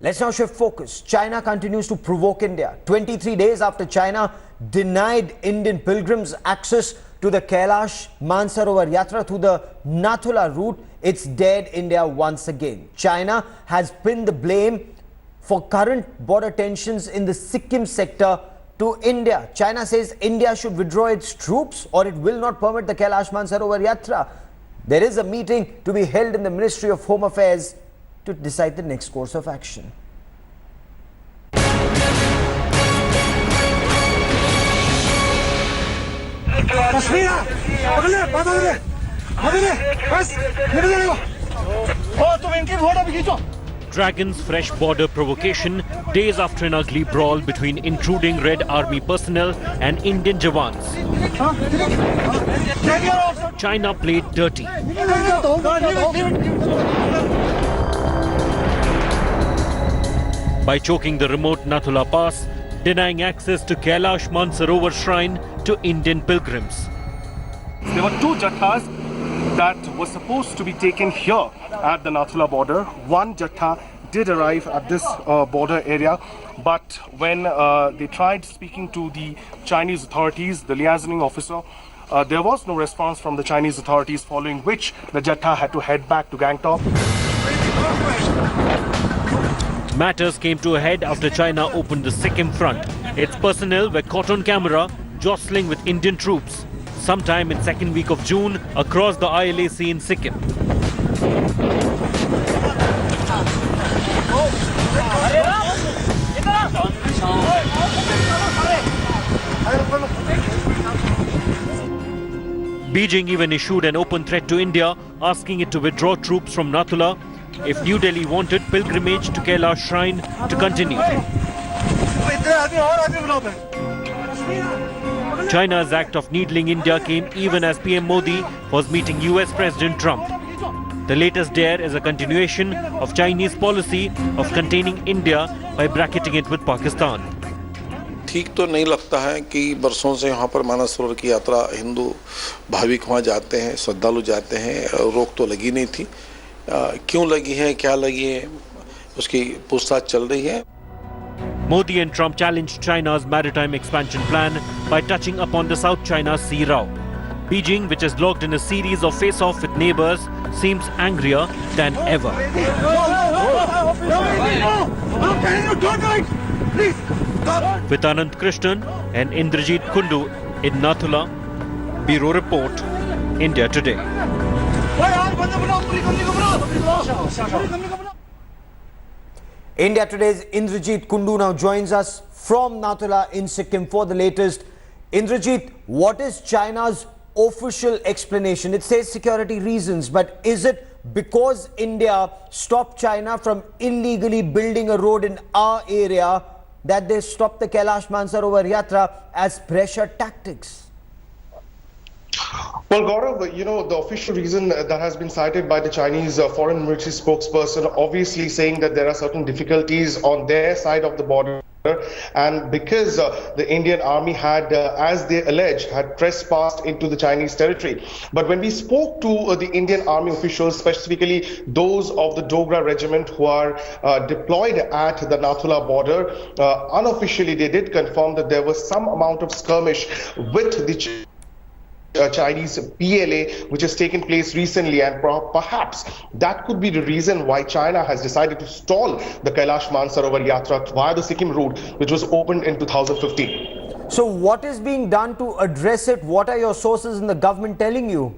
Let's now shift focus. China continues to provoke India. 23 days after China denied Indian pilgrims access to the Kailash Mansarovar Yatra through the Nathula route, it's dared India once again. China has pinned the blame for current border tensions in the Sikkim sector to India. China says India should withdraw its troops or it will not permit the Kailash Mansarovar Yatra. There is a meeting to be held in the Ministry of Home Affairs to decide the next course of action. Dragon's fresh border provocation days after an ugly brawl between intruding Red Army personnel and Indian Jawans. China played dirty. By choking the remote Nathula Pass, denying access to Kailash Mansarovar shrine to Indian pilgrims. There were two jathas that were supposed to be taken here at the Nathula border. One jatha did arrive at this border area, but when they tried speaking to the Chinese authorities, the liaisoning officer, there was no response from the Chinese authorities, following which the jatha had to head back to Gangtok. Matters came to a head after China opened the Sikkim front. Its personnel were caught on camera jostling with Indian troops sometime in second week of June across the ILAC in Sikkim. Beijing even issued an open threat to India, asking it to withdraw troops from Nathula if New Delhi wanted pilgrimage to Kailash Shrine to continue. China's act of needling India came even as PM Modi was meeting US President Trump. The latest dare is a continuation of Chinese policy of containing India by bracketing it with Pakistan. ठीक तो नहीं लगता है कि बरसों से यहाँ पर मानसरोवर की यात्रा हिंदू भाविक वहाँ जाते हैं, श्रद्धालु जाते हैं, रोक तो लगी नहीं थी। क्यों लगी है, क्या लगी है, उसकी पूछताछ चल रही है। Modi and Trump challenged China's maritime expansion plan by touching upon the South China Sea route. Beijing, which is locked in a series of face-off with neighbors, seems angrier than ever. With Anand Krishnan and Indrajit Kundu in Nathula, Bureau Report, India Today. India Today's Indrajit Kundu now joins us from Nathula in Sikkim for the latest. Indrajit, what is China's official explanation? It says security reasons, but is it because India stopped China from illegally building a road in our area that they stopped the Kailash Mansarovar Yatra as pressure tactics? Well, Gaurav, you know, the official reason that has been cited by the Chinese foreign military spokesperson, obviously saying that there are certain difficulties on their side of the border, and because the Indian army had, as they allege, had trespassed into the Chinese territory. But when we spoke to the Indian army officials, specifically those of the Dogra regiment who are deployed at the Nathula border, unofficially they did confirm that there was some amount of skirmish with the Chinese PLA, which has taken place recently, and perhaps that could be the reason why China has decided to stall the Kailash Mansarovar Yatra via the Sikkim route, which was opened in 2015. So what is being done to address it? What are your sources in the government telling you?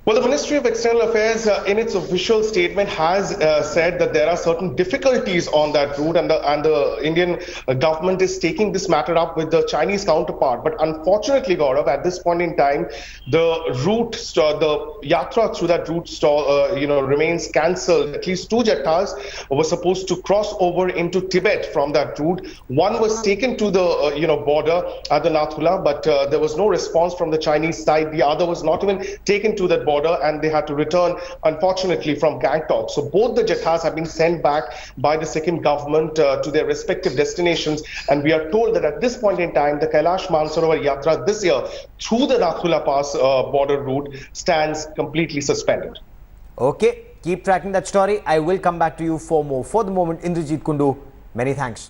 Well, the Ministry of External Affairs, in its official statement, has said that there are certain difficulties on that route, and the Indian government is taking this matter up with the Chinese counterpart. But unfortunately, Gaurav, at this point in time, the route, the yatra through that route, remains cancelled. At least two jathas were supposed to cross over into Tibet from that route. One was taken to the border at the Nathula, but there was no response from the Chinese side. The other was not even taken to that border, and they had to return, unfortunately, from Gangtok. So both the jathas have been sent back by the Sikkim government to their respective destinations, and we are told that at this point in time, the Kailash Mansarovar Yatra this year through the Nathula Pass border route stands completely suspended. Okay. Keep tracking that story. I will come back to you for more. For the moment, Indrajit Kundu, many thanks.